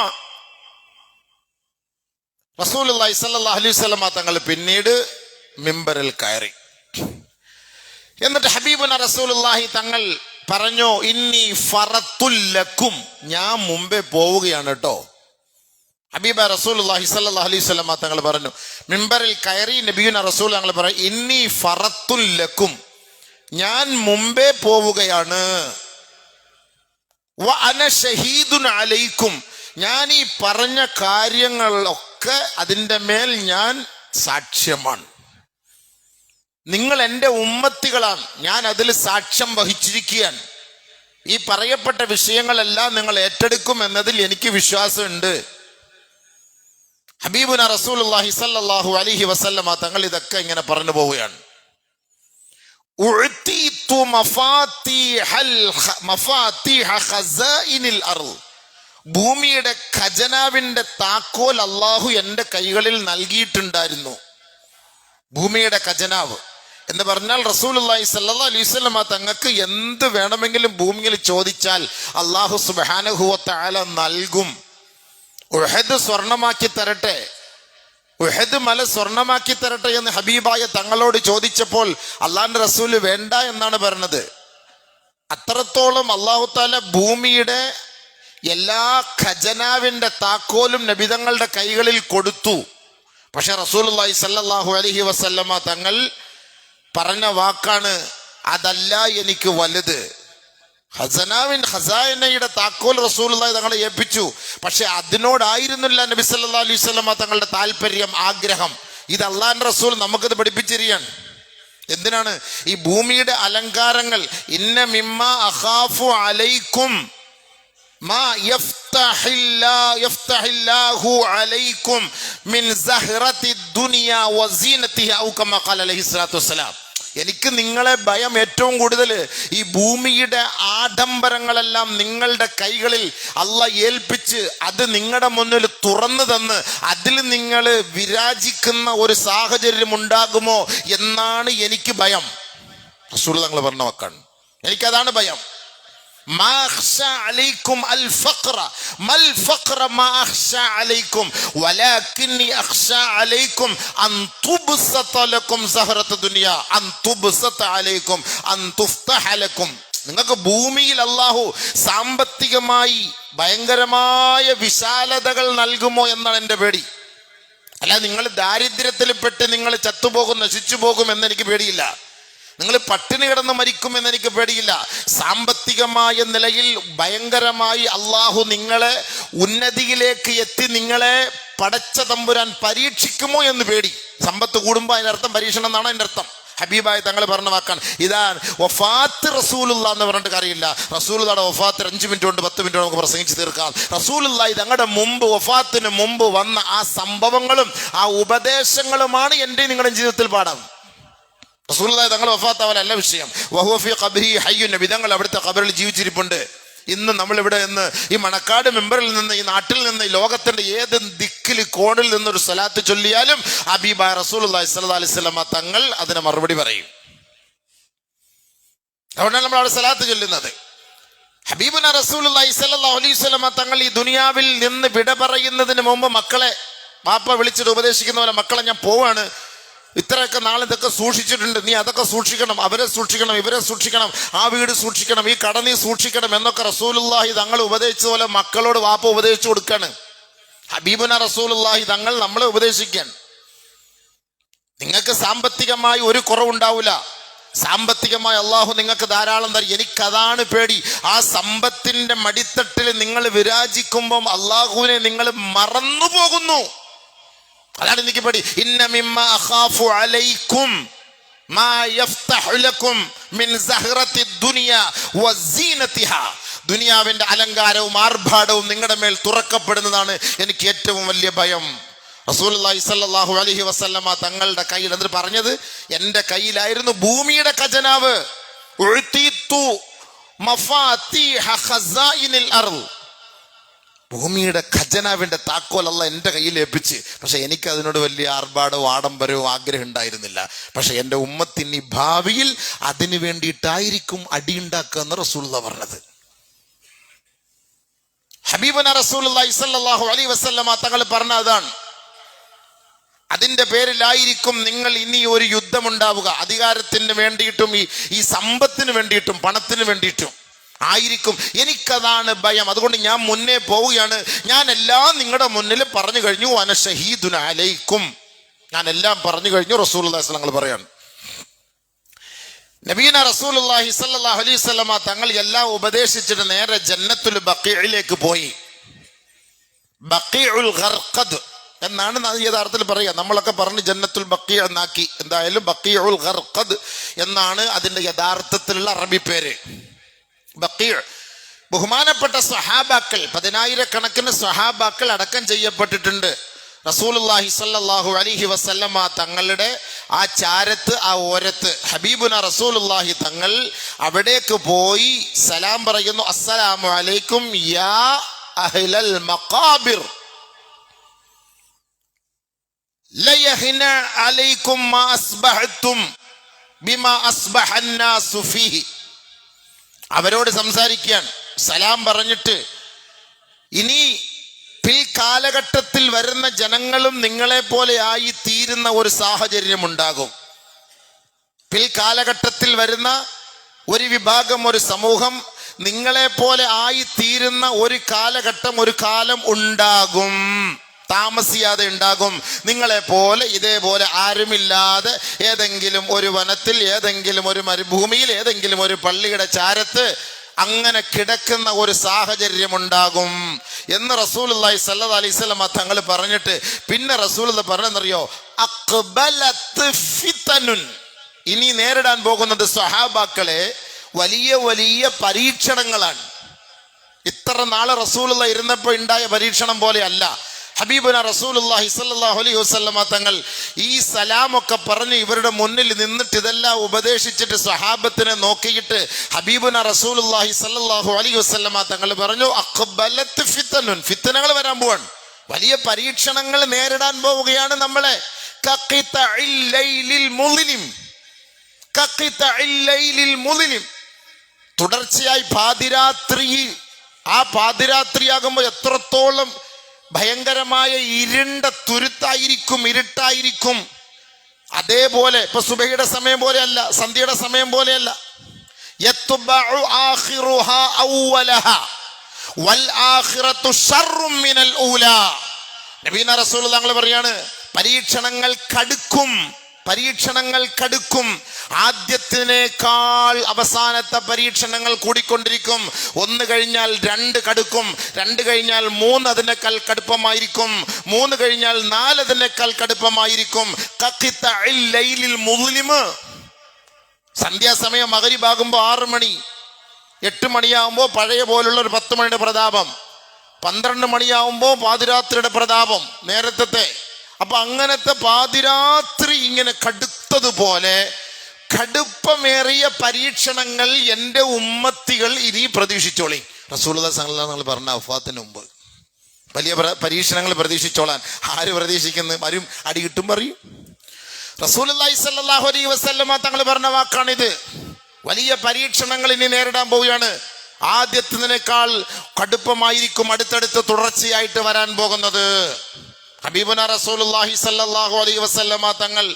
റസൂലുള്ളാഹി സ്വല്ലല്ലാഹു അലൈഹി വസല്ലമ തങ്ങൾ പിന്നീട് മിമ്പറിൽ കയറി. എന്നിട്ട് ഹബീബുന റസൂലുള്ളാഹി തങ്ങൾ പറഞ്ഞു, ഇന്നി ഫറത്തുൽ ലക്കും, ഞാൻ മുമ്പേ പോവുകയാണ് കേട്ടോ. ഹബീബ റസൂലുള്ളാഹി സ്വല്ലല്ലാഹു അലൈഹി വസല്ലമ തങ്ങൾ പറഞ്ഞു, മിമ്പറിൽ കയറി നബിയുന റസൂൽ തങ്ങൾ പറഞ്ഞു, ഇന്നി ഫറത്തുൽ ലക്കും, ഞാൻ മുമ്പേ പോവുകയാണ്. വ അന ഷഹീദുൻ അലൈക്കും, ഞാൻ ഈ പറഞ്ഞ കാര്യങ്ങളൊക്കെ അതിൻ്റെ മേൽ ഞാൻ സാക്ഷ്യമാണ്. നിങ്ങൾ എൻ്റെ ഉമ്മത്തികളാണ്, ഞാൻ അതിൽ സാക്ഷ്യം വഹിച്ചിരിക്കുകയാണ്. ഈ പറയപ്പെട്ട വിഷയങ്ങളെല്ലാം നിങ്ങൾ ഏറ്റെടുക്കും എന്നതിൽ എനിക്ക് വിശ്വാസമുണ്ട്. ഹബീബുന റസൂലുള്ളാഹി സ്വല്ലല്ലാഹു അലൈഹി വസല്ലമ തങ്ങൾ ഇതൊക്കെ ഇങ്ങനെ പറഞ്ഞു പോവുകയാണ്. ഉഅ്തീതു മഫാത്തിഹ ഖസാഇനിൽ അർള്, ഭൂമിയുടെ ഖജനാവിന്റെ താക്കോൽ അള്ളാഹു എൻ്റെ കൈകളിൽ നൽകിയിട്ടുണ്ടായിരുന്നു. ഭൂമിയുടെ ഖജനാവ് എന്ന് പറഞ്ഞാൽ റസൂലുള്ളാഹി സ്വല്ലല്ലാഹു അലൈഹി വസല്ലമ തങ്ങൾക്ക് എന്ത് വേണമെങ്കിലും ഭൂമിയിൽ ചോദിച്ചാൽ അള്ളാഹു സുബ്ഹാനഹു വ തആല നൽകും. ഉഹദ് സ്വർണമാക്കി തരട്ടെ, ഉഹദ് മല സ്വർണമാക്കി തരട്ടെ എന്ന് ഹബീബായ തങ്ങളോട് ചോദിച്ചപ്പോൾ അള്ളാഹുവിന്റെ റസൂല് വേണ്ട എന്നാണ് പറഞ്ഞത്. അത്രത്തോളം അള്ളാഹു തആല ഭൂമിയുടെ എല്ലാ ഖജനാവിന്റെ താക്കോലും നബിതങ്ങളുടെ കൈകളിൽ കൊടുത്തു. പക്ഷെ റസൂലുള്ളാഹി സ്വല്ലല്ലാഹു അലൈഹി വസല്ലമ തങ്ങൾ പറഞ്ഞ വാക്കാണ്, അതല്ല എനിക്ക് വലുത്. ഖസാനയുടെ താക്കോൽ റസൂലുള്ളാഹി തങ്ങളെ ഏൽപ്പിച്ചു. പക്ഷെ അതിനോടായിരുന്നില്ല നബി സല്ലല്ലാഹു അലൈഹി വസല്ലമ തങ്ങളുടെ താല്പര്യം, ആഗ്രഹം. ഇത് അള്ളാഹുവിന്റെ റസൂൽ നമുക്കത് പഠിപ്പിച്ചിരിക്കുകയാണ്. എന്തിനാണ് ഈ ഭൂമിയുടെ അലങ്കാരങ്ങൾ? ഇന്ന മിമ്മ അഖാഫു അലൈക്കും മാ യഫ്തഹില്ലാഹു അലൈക്കും മിൻ സഹ്റത്തി ദുനിയ വസീനതിഹാ ഔ കമാ ഖാല അലൈഹി സ്വലാത്തു വസ്സലാം. എനിക്ക് നിങ്ങളെ ഭയം ഏറ്റവും കൂടുതൽ ഈ ഭൂമിയുടെ ആഡംബരങ്ങളെല്ലാം നിങ്ങളുടെ കൈകളിൽ അള്ളാഹ് ഏൽപ്പിച്ച് അത് നിങ്ങളുടെ മുന്നിൽ തുറന്നു തന്ന് അതിൽ നിങ്ങൾ വിരാജിക്കുന്ന ഒരു സാഹചര്യം ഉണ്ടാകുമോ എന്നാണ് എനിക്ക് ഭയം. റസൂൽ തങ്ങൾ പറഞ്ഞ വാക്കാണ്, എനിക്കതാണ് ഭയം. മാ അഖ്ശാ അലൈക്കും അൽ ഫഖ്റ മൽ ഫഖ്റ മാ അഖ്ശാ അലൈക്കും വലാകിന്നി അഖ്ശാ അലൈക്കും അൻ തുബ്സത ലക്കും സഹറത്തു ദുനിയ അൻ തുബ്സത അലൈക്കും അൻ തുഫ്തഹ ലക്കും. നിങ്ങൾക്ക് ഭൂമിയിൽ അല്ലാഹു സാമ്പത്തികമായി ഭയങ്കരമായ വിശാലതകൾ നൽകുമോ എന്നാണ് എൻ്റെ പേടി. അല്ല, നിങ്ങൾ ദാരിദ്ര്യത്തിൽപ്പെട്ട് നിങ്ങൾ ചത്തുപോകും, നശിച്ചു പോകും എന്നെനിക്ക് പേടിയില്ല. നിങ്ങൾ പട്ടിണി കിടന്ന് മരിക്കുമെന്ന് എനിക്ക് പേടിയില്ല. സാമ്പത്തികമായ നിലയിൽ ഭയങ്കരമായി അള്ളാഹു നിങ്ങളെ ഉന്നതിയിലേക്ക് എത്തി നിങ്ങളെ പടച്ച തമ്പുരാൻ പരീക്ഷിക്കുമോ എന്ന് പേടി. സമ്പത്ത് കൂടുമ്പോൾ അതിൻ്റെ അർത്ഥം പരീക്ഷണം എന്നാണ് അതിൻ്റെ അർത്ഥം. ഹബീബായി തങ്ങൾ പറഞ്ഞ വാക്കാണ്. ഇതാണ് വഫാത്ത് റസൂലുള്ള എന്ന് പറഞ്ഞിട്ട് കാര്യമില്ല. റസൂലുള്ളാഹിയുടെ വഫാത്ത് 5 മിനിറ്റ് കൊണ്ട് 10 മിനിറ്റ് നമുക്ക് പ്രസംഗിച്ച് തീർക്കാം. റസൂലുള്ളാഹി തങ്ങളുടെ മുമ്പ്, വഫാത്തിന് മുമ്പ് വന്ന ആ സംഭവങ്ങളും ആ ഉപദേശങ്ങളുമാണ് എൻ്റെ നിങ്ങളുടെ ജീവിതത്തിൽ പാഠം. റസൂലുള്ളാഹി തങ്ങൾ വഫാത്താവലല്ല വിഷയം. വഹുവ ഫീ ഖബ്രിഹി ഹയ്യുൻ, നബി തങ്ങൾ അവിടുത്തെ ഖബറിൽ ജീവിച്ചിരിപ്പുണ്ട്. ഇന്ന് നമ്മളിവിടെ നിന്ന് ഈ മണക്കാട് മെമ്പറിൽ നിന്ന്, ഈ നാട്ടിൽ നിന്ന്, ഈ ലോകത്തിന്റെ ഏത് ദിക്കിൽ കോണിൽ നിന്നൊരു സ്വലാത്ത് ചൊല്ലിയാലും ഹബീബായ റസൂലുള്ളാഹി സ്വല്ലല്ലാഹു അലൈഹി വസല്ലമ തങ്ങൾ അതിന് മറുപടി പറയും. അതുകൊണ്ടാണ് നമ്മൾ അവിടെ സ്വലാത്ത് ചൊല്ലുന്നത്. ഹബീബുന റസൂലുള്ളാഹി സ്വല്ലല്ലാഹു അലൈഹി വസല്ലമ തങ്ങൾ ഈ ദുനിയാവിൽ നിന്ന് വിട പറയുന്നതിന് മുമ്പ് മക്കളെ, പാപ്പ വിളിച്ചിട്ട് ഉപദേശിക്കുന്ന പോലെ, മക്കളെ ഞാൻ പോവാണ്, ഇത്രയൊക്കെ നാളെ ഇതൊക്കെ സൂക്ഷിച്ചിട്ടുണ്ട്, നീ അതൊക്കെ സൂക്ഷിക്കണം, അവരെ സൂക്ഷിക്കണം, ഇവരെ സൂക്ഷിക്കണം, ആ വീട് സൂക്ഷിക്കണം, ഈ കട നീ സൂക്ഷിക്കണം എന്നൊക്കെ റസൂലുള്ളാഹി തങ്ങൾ ഉപദേശിച്ചതുപോലെ മക്കളോട് വാപ്പ ഉപദേശിച്ചു കൊടുക്കാണ്. ഹബീബുന റസൂലുള്ളാഹി തങ്ങൾ നമ്മളെ ഉപദേശിക്കാൻ. നിങ്ങൾക്ക് സാമ്പത്തികമായി ഒരു കുറവുണ്ടാവില്ല, സാമ്പത്തികമായി അള്ളാഹു നിങ്ങൾക്ക് ധാരാളം തരും, എനിക്കതാണ് പേടി. ആ സമ്പത്തിന്റെ മടിത്തട്ടിൽ നിങ്ങൾ വിരാജിക്കുമ്പം അള്ളാഹുവിനെ നിങ്ങൾ മറന്നു പോകുന്നു. അതാണ് എനിക്ക് പേടി. ഇന്ന മിമ്മ അഖാഫു അലൈക്കും മാ യഫ്തഹു ലക്കും മിൻ സഹറത്തി ദുനിയ വസീനതിഹാ. ദുനിയാവിന്റെ അലങ്കാരവും ആർഭാടവും നിങ്ങളുടെ മേൽ തുറക്കപ്പെടുന്നതാണ് എനിക്ക് ഏറ്റവും വലിയ ഭയം. റസൂലുള്ളാഹി സ്വല്ലല്ലാഹു അലൈഹി വസല്ലമ തങ്ങളുടെ കയ്യിൽ എന്നിട്ട് പറഞ്ഞത്, എൻ്റെ കയ്യിലായിരുന്നു ഭൂമിയുടെ ഖജനാവ്. ഉഅ്തീതു മഫാതീഹ ഖസായിനിൽ അർള്. ഭൂമിയുടെ ഖജനാവിന്റെ താക്കോൽ അല്ലാഹ് എൻ്റെ കയ്യിൽ ഏൽപ്പിച്ച്. പക്ഷെ എനിക്ക് അതിനോട് വലിയ ആർഭാടവും ആഡംബരവും ആഗ്രഹം ഉണ്ടായിരുന്നില്ല. പക്ഷെ എൻ്റെ ഉമ്മത്തിന് ഭാവിയിൽ അതിനു വേണ്ടിയിട്ടായിരിക്കും അടിയുണ്ടാക്കുക എന്ന് റസൂലുള്ളാഹി പറഞ്ഞത്. ഹബീബുന റസൂലുള്ളാഹി സ്വല്ലല്ലാഹു അലൈഹി വസല്ലമ തങ്ങൾ പറഞ്ഞ അതാണ്. അതിന്റെ പേരിലായിരിക്കും നിങ്ങൾ ഇനി ഒരു യുദ്ധമുണ്ടാവുക. അധികാരത്തിന് വേണ്ടിയിട്ടും ഈ സമ്പത്തിന് വേണ്ടിയിട്ടും പണത്തിന് വേണ്ടിയിട്ടും ആയിരിക്കും. എനിക്കതാണ് ഭയം. അതുകൊണ്ട് ഞാൻ മുന്നേ പോവുകയാണ്. ഞാൻ എല്ലാം നിങ്ങളുടെ മുന്നിൽ പറഞ്ഞു കഴിഞ്ഞു. അന ഷഹീദുൻ അലൈക്കും, ഞാൻ എല്ലാം പറഞ്ഞു കഴിഞ്ഞു. റസൂലുള്ളാഹി തങ്ങൾ പറയാണ്. നബീന റസൂലുള്ളാഹി സ്വല്ലല്ലാഹു അലൈഹി വസല്ലമ തങ്ങൾ എല്ലാം ഉപദേശിച്ചിട്ട് നേരെ ജന്നത്തുൽ ബഖീഇലേക്ക് പോയി. ബഖീഉൽ ഗർഖദ് എന്നാണ് യഥാർത്ഥത്തിൽ പറയുക. നമ്മളൊക്കെ പറഞ്ഞ് ജന്നത്തുൽ ബഖീ എന്നാക്കി. എന്തായാലും ബഖീഉൽ ഗർഖദ് എന്നാണ് അതിന്റെ യഥാർത്ഥത്തിലുള്ള അറബി പേര്. ബഖീ. ബഹുമാനപ്പെട്ട സ്വഹാബാക്കൾ, 10,000-കണക്കിന് സ്വഹാബാക്കൾ അടക്കം ചെയ്യപ്പെട്ടിട്ടുണ്ട്. റസൂലുള്ളാഹി സ്വല്ലല്ലാഹു അലൈഹി വസല്ലമ തങ്ങളുടെ ആ ചാരത്ത്, ആ ഓരത്ത് ഹബീബുന റസൂലുള്ളാഹി തങ്ങൾ അവിടേക്ക് പോയി സലാം പറയുന്നു. അസ്സലാമു അലൈക്കും യാ അഹ്ലൽ മഖാബിർ ലയഹ്ന അലൈക്കും മാ അസ്ബഹ്തും ബിമാ അസ്ബഹൻ നാസു ഫീഹി. അവരോട് സംസാരിക്കാൻ സലാം പറഞ്ഞിട്ട്, ഇനി പിൽക്കാലഘട്ടത്തിൽ വരുന്ന ജനങ്ങളും നിങ്ങളെ പോലെ ആയി തീരുന്ന ഒരു സാഹചര്യം ഉണ്ടാകും. പിൽക്കാലഘട്ടത്തിൽ വരുന്ന ഒരു വിഭാഗം, ഒരു സമൂഹം നിങ്ങളെ പോലെ ആയി തീരുന്ന ഒരു കാലഘട്ടം, ഒരു കാലം ഉണ്ടാകും. താമസിയാതെ ഉണ്ടാകും. നിങ്ങളെ പോലെ ഇതേപോലെ ആരുമില്ലാതെ ഏതെങ്കിലും ഒരു വനത്തിൽ, ഏതെങ്കിലും ഒരു മരുഭൂമിയിൽ, ഏതെങ്കിലും ഒരു പള്ളിയുടെ ചാരത്ത് അങ്ങനെ കിടക്കുന്ന ഒരു സാഹചര്യം ഉണ്ടാകും എന്ന് റസൂലുള്ളാഹി സ്വല്ലല്ലാഹു അലൈഹി വസല്ലം തങ്ങൾ പറഞ്ഞിട്ട്, പിന്നെ റസൂലുള്ളാഹി പറഞ്ഞെന്നറിയോ, അഖ്ബലത്ത് ഫിതനുൻ. ഇനി നേരിടാൻ പോകുന്നത് സ്വഹാബാക്കളെ വലിയ വലിയ പരീക്ഷണങ്ങളാണ്. ഇത്ര നാളെ റസൂലുള്ളാഹി ഇരുന്നപ്പോൾ ഉണ്ടായ പരീക്ഷണം പോലെ അല്ല. ഹബീബുന റസൂലുള്ളാഹി സ്വല്ലല്ലാഹു അലൈഹി വസല്ലമ തങ്ങൾ ഈ സലാമൊക്കെ പറഞ്ഞ് ഇവരുടെ മുന്നിൽ നിന്നിട്ട് ഇതെല്ലാം ഉപദേശിച്ചിട്ട് സ്വഹാബത്തിനെ നോക്കിയിട്ട് ഹബീബുന റസൂലുള്ളാഹി സ്വല്ലല്ലാഹു അലൈഹി വസല്ലമ തങ്ങൾ പറഞ്ഞു, അഖ്ബലത്ത് ഫിതനുൻ. ഫിത്തനകൾ വരാൻ പോവാണ്, വലിയ പരീക്ഷണങ്ങൾ നേരിടാൻ പോവുകയാണ് നമ്മളെ. കഖിതഇൽ ലൈലിൽ മുളിം, കഖിതഇൽ ലൈലിൽ മുളിം. തുടർച്ചയായി പാതിരാത്രി, ആ പാതിരാത്രിയാകുമ്പോൾ എത്രത്തോളം ഭയങ്കരമായ ഇരുണ്ട തുരുത്തായിരിക്കും, ഇരുട്ടായിരിക്കും. അതേപോലെ ഇപ്പൊ സുബഹിയുടെ സമയം പോലെയല്ല, സന്ധ്യയുടെ സമയം പോലെയല്ല. യത്ബഉ ആഖിറുഹാ അവ്വലഹാ വൽ ആഖിറതു ശർറും മിനൽ ഊലാ. നബീന റസൂലുള്ളാഹി തങ്ങൾ പറയാണ്, പരീക്ഷണങ്ങൾ കടുക്കും, പരീക്ഷണങ്ങൾ കടുക്കും. ആദ്യത്തിനേക്കാൾ അവസാനത്തെ പരീക്ഷണങ്ങൾ കൂടിക്കൊണ്ടിരിക്കും. 1 കഴിഞ്ഞാൽ 2 കടുക്കും, 2 കഴിഞ്ഞാൽ 3 അതിനേക്കാൾ കടുപ്പമായിരിക്കും, 3 കഴിഞ്ഞാൽ 4 അതിനേക്കാൾ കടുപ്പമായിരിക്കും. ഖഖിതഇൽ ലൈലിൽ മുളിം. സന്ധ്യാസമയം മഗ്രിബാകുമ്പോൾ 6 മണി, 8 മണിയാകുമ്പോൾ പഴയ പോലുള്ള ഒരു 10 മണിയുടെ പ്രതാപം, 12 മണിയാകുമ്പോൾ പാതിരാത്രിയുടെ പ്രതാപം നേരത്തെ. അപ്പൊ അങ്ങനത്തെ പാതിരാത്രി ഇങ്ങനെ കടുത്തതുപോലെ കടുപ്പമേറിയ പരീക്ഷണങ്ങൾ എൻ്റെ ഉമ്മത്തികൾ ഇനി പ്രതീക്ഷിച്ചോളി. റസൂലുള്ളാഹി സ്വല്ലല്ലാഹു അലൈഹി വസല്ലം പറഞ്ഞ വഫാത്തിന് മുമ്പ് വലിയ പരീക്ഷണങ്ങൾ പ്രതീക്ഷിച്ചോളാൻ. ആര് പ്രതീക്ഷിക്കുന്നു? ആരും അടി കിട്ടും പറയും. റസൂലുള്ളാഹി സ്വല്ലല്ലാഹു അലൈഹി വസല്ലം തങ്ങൾ പറഞ്ഞ വാക്കാണിത്. വലിയ പരീക്ഷണങ്ങൾ ഇനി നേരിടാൻ പോവുകയാണ്. ആദ്യത്തിനേക്കാൾ കടുപ്പമായിരിക്കും അടുത്തടുത്ത് തുടർച്ചയായിട്ട് വരാൻ പോകുന്നത്. ഹബീബുന റസൂലുള്ളാഹി സ്വല്ലല്ലാഹു അലൈഹി വസല്ലമ തങ്ങൾ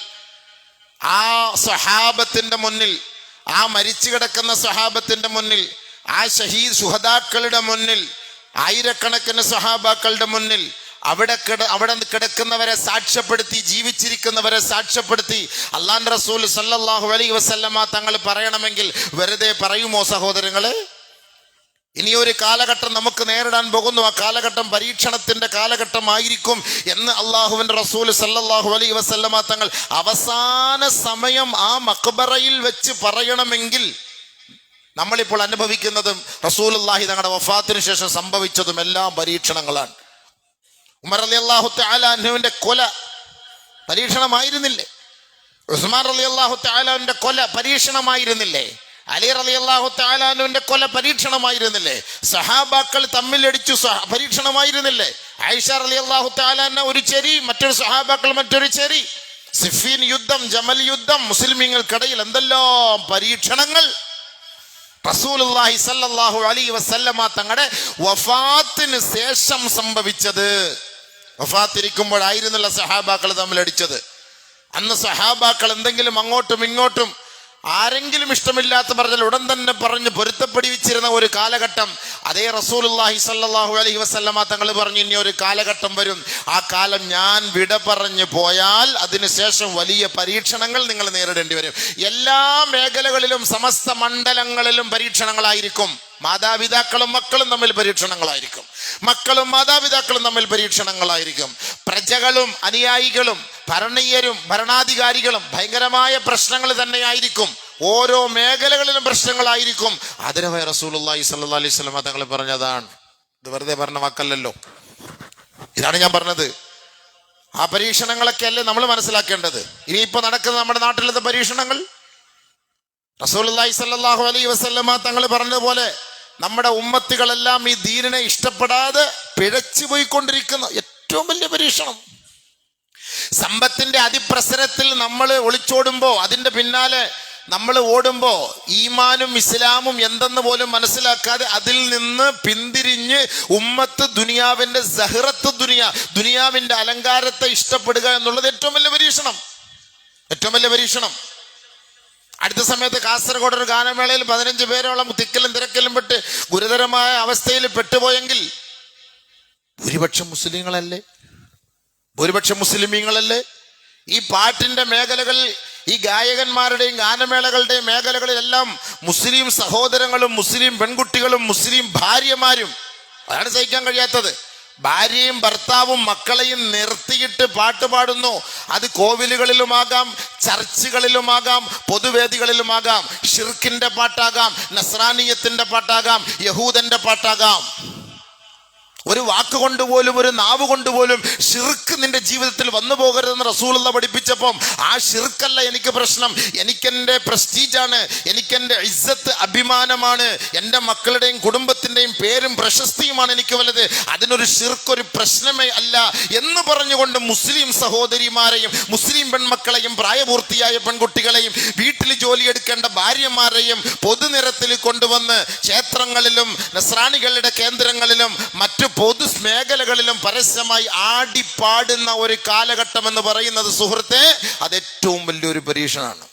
ആ സ്വഹാബത്തിന്റെ മുന്നിൽ, ആ മരിച്ചു കിടക്കുന്ന സ്വഹാബത്തിന്റെ മുന്നിൽ, ആ ഷഹീദ് ശുഹദാക്കളുടെ മുന്നിൽ, ആയിരക്കണക്കിന് സ്വഹാബാക്കളുടെ മുന്നിൽ, അവിടെ കിടക്കുന്നവരെ സാക്ഷ്യപ്പെടുത്തി, ജീവിച്ചിരിക്കുന്നവരെ സാക്ഷ്യപ്പെടുത്തി അള്ളാഹുവിന്റെ റസൂൽ സല്ലല്ലാഹു അലൈഹി വസല്ലമ തങ്ങൾ പറയണമെങ്കിൽ വെറുതെ പറയുമോ സഹോദരങ്ങളെ? ഇനിയൊരു കാലഘട്ടം നമുക്ക് നേരിടാൻ പോകുന്നു. ആ കാലഘട്ടം പരീക്ഷണത്തിന്റെ കാലഘട്ടമായിരിക്കും എന്ന് അള്ളാഹുവിന്റെ റസൂൽ സല്ലല്ലാഹു അലൈഹി വസല്ലമ തങ്ങൾ അവസാന സമയം ആ മഖ്ബറയിൽ വെച്ച് പറയണമെങ്കിൽ നമ്മളിപ്പോൾ അനുഭവിക്കുന്നതും റസൂലുള്ളാഹി തങ്ങളുടെ വഫാത്തിന് ശേഷം സംഭവിച്ചതും എല്ലാം പരീക്ഷണങ്ങളാണ്. ഉമർ റളിയല്ലാഹു തആല അൻഹുവിന്റെ കൊല പരീക്ഷണമായിരുന്നില്ലേ? ഉസ്മാൻ റളിയല്ലാഹു തആലയുടെ കൊല പരീക്ഷണമായിരുന്നില്ലേ? അലി റളിയല്ലാഹു തആല അൻഹുവിന്റെ കൊല പരീക്ഷണമായിരുന്നില്ലേ? സഹാബാക്കൾ തമ്മിലടിച്ചു പരീക്ഷണമായിരുന്നില്ലേ? ആയിഷ റളിയല്ലാഹു തആല അൻഹ ഒരു ചെരി, മറ്റൊരു സഹാബാക്കൾ മറ്റൊരു ചെരി. സിഫീൻ യുദ്ധം, ജമൽ യുദ്ധം, മുസ്ലിമീങ്ങൾക്കിടയിൽ എന്തെല്ലാം പരീക്ഷണങ്ങൾ. റസൂലുള്ളാഹി സ്വല്ലല്ലാഹു അലൈഹി വസല്ലമ തങ്ങളുടെ വഫാത്തിന് ശേഷം സംഭവിച്ചത്. വഫാത്തിരിക്കുമ്പോഴായിരുന്നില്ല സഹാബാക്കൾ തമ്മിലടിച്ചത്. അന്ന് സഹാബാക്കൾ എന്തെങ്കിലും അങ്ങോട്ടും ഇങ്ങോട്ടും ആരെങ്കിലും ഇഷ്ടമില്ലാത്ത പറഞ്ഞാൽ ഉടൻ തന്നെ പറഞ്ഞ് പൊരുത്തപ്പെടിച്ചിരുന്ന ഒരു കാലഘട്ടം. അതേ റസൂലുള്ളാഹി സ്വല്ലല്ലാഹു അലൈഹി വസല്ലമ തങ്ങൾ പറഞ്ഞു, ഇനി ഒരു കാലഘട്ടം വരും, ആ കാലം ഞാൻ വിട പറഞ്ഞു പോയാൽ അതിനുശേഷം വലിയ പരീക്ഷണങ്ങൾ നിങ്ങൾ നേരിടേണ്ടി വരും. എല്ലാ മേഖലകളിലും സമസ്ത മണ്ഡലങ്ങളിലും പരീക്ഷണങ്ങളായിരിക്കും. മാതാപിതാക്കളും മക്കളും തമ്മിൽ പരീക്ഷണങ്ങളായിരിക്കും. മക്കളും മാതാപിതാക്കളും തമ്മിൽ പരീക്ഷണങ്ങളായിരിക്കും. പ്രജകളും അനുയായികളും ഭരണീയരും ഭരണാധികാരികളും ഭയങ്കരമായ പ്രശ്നങ്ങൾ തന്നെയായിരിക്കും. ഓരോ മേഖലകളിലും പ്രശ്നങ്ങളായിരിക്കും. ആദരവായ റസൂലുള്ളാഹി സ്വല്ലല്ലാഹു അലൈഹി വസല്ലം തങ്ങൾ പറഞ്ഞതാണ്. ഇത് വെറുതെ പറഞ്ഞ വാക്കല്ലല്ലോ, ഇതാണ് ഞാൻ പറഞ്ഞത്. ആ പരീക്ഷണങ്ങളൊക്കെ അല്ലേ നമ്മൾ മനസ്സിലാക്കേണ്ടത്. ഇനിയിപ്പോ നടക്കുന്ന നമ്മുടെ നാട്ടിലത്തെ പരീക്ഷണങ്ങൾ റസൂലുള്ളാഹി സ്വല്ലല്ലാഹു അലൈഹി വസല്ലം തങ്ങൾ പറഞ്ഞതുപോലെ നമ്മുടെ ഉമ്മത്തികളെല്ലാം ഈ ദീനിനെ ഇഷ്ടപ്പെടാതെ പിഴച്ചു പോയിക്കൊണ്ടിരിക്കുന്ന ഏറ്റവും വലിയ പരീക്ഷണം. സമ്പത്തിന്റെ അതിപ്രസരത്തിൽ നമ്മൾ ഒളിച്ചോടുമ്പോ, അതിന്റെ പിന്നാലെ നമ്മൾ ഓടുമ്പോ ഈമാനും ഇസ്ലാമും എന്തെന്ന് പോലും മനസ്സിലാക്കാതെ അതിൽ നിന്ന് പിന്തിരിഞ്ഞ് ഉമ്മത്ത് ദുനിയാവിന്റെ സഹറത്ത് ദുനിയാവിന്റെ അലങ്കാരത്തെ ഇഷ്ടപ്പെടുക എന്നുള്ളത് ഏറ്റവും വലിയ പരീക്ഷണം. ഏറ്റവും വലിയ പരീക്ഷണം. അടുത്ത സമയത്ത് കാസർഗോഡ് ഒരു ഗാനമേളയിൽ 15 പേരോളം തിക്കലും തിരക്കലും പെട്ട് ഗുരുതരമായ അവസ്ഥയിൽ പെട്ടുപോയെങ്കിൽ ഭൂരിപക്ഷം മുസ്ലിങ്ങളല്ലേ? ഭൂരിപക്ഷം മുസ്ലിമീങ്ങളല്ലേ? ഈ പാട്ടിന്റെ മേഖലകളിൽ, ഈ ഗായകന്മാരുടെയും ഗാനമേളകളുടെയും മേഖലകളിലെല്ലാം മുസ്ലിം സഹോദരങ്ങളും മുസ്ലിം പെൺകുട്ടികളും മുസ്ലിം ഭാര്യമാരും. അതാണ് സഹിക്കാൻ കഴിയാത്തത്. ഭാര്യയും ഭർത്താവും മക്കളെയും നിർത്തിയിട്ട് പാട്ട് പാടുന്നു. അത് കോവിലുകളിലുമാകാം, ചർച്ചുകളിലുമാകാം, പൊതുവേദികളിലുമാകാം. ഷിർക്കിന്റെ പാട്ടാകാം, നസ്രാനിയത്തിന്റെ പാട്ടാകാം, യഹൂദന്റെ പാട്ടാകാം. ഒരു വാക്കുകൊണ്ട് പോലും, ഒരു നാവ് കൊണ്ട് പോലും ഷിർക്ക് നിന്റെ ജീവിതത്തിൽ വന്നു പോകരുതെന്ന് റസൂലുള്ള പഠിപ്പിച്ചപ്പം ആ ഷിർക്കല്ല എനിക്ക് പ്രശ്നം. എനിക്കെൻ്റെ പ്രസ്റ്റീജാണ്, എനിക്കെൻ്റെ ഇസ്സത്ത്, അഭിമാനമാണ്, എൻ്റെ മക്കളുടെയും കുടുംബത്തിൻ്റെയും പേരും പ്രശസ്തിയുമാണ് എനിക്ക് വലുത്. അതിനൊരു ഷിർക്ക് ഒരു പ്രശ്നമേ അല്ല എന്ന് പറഞ്ഞുകൊണ്ട് മുസ്ലിം സഹോദരിമാരെയും മുസ്ലിം പെൺമക്കളെയും പ്രായപൂർത്തിയായ പെൺകുട്ടികളെയും വീട്ടിൽ ജോലിയെടുക്കേണ്ട ഭാര്യമാരെയും പൊതുനിരത്തിൽ കൊണ്ടുവന്ന് ക്ഷേത്രങ്ങളിലും നസ്രാണികളുടെ കേന്ദ്രങ്ങളിലും മറ്റു പൊതു മേഖലകളിലും പരസ്യമായി ആടിപ്പാടുന്ന ഒരു കാലഘട്ടം എന്ന് പറയുന്നത് സുഹൃത്തെ, അത് ഏറ്റവും വലിയൊരു പരീക്ഷണമാണ്.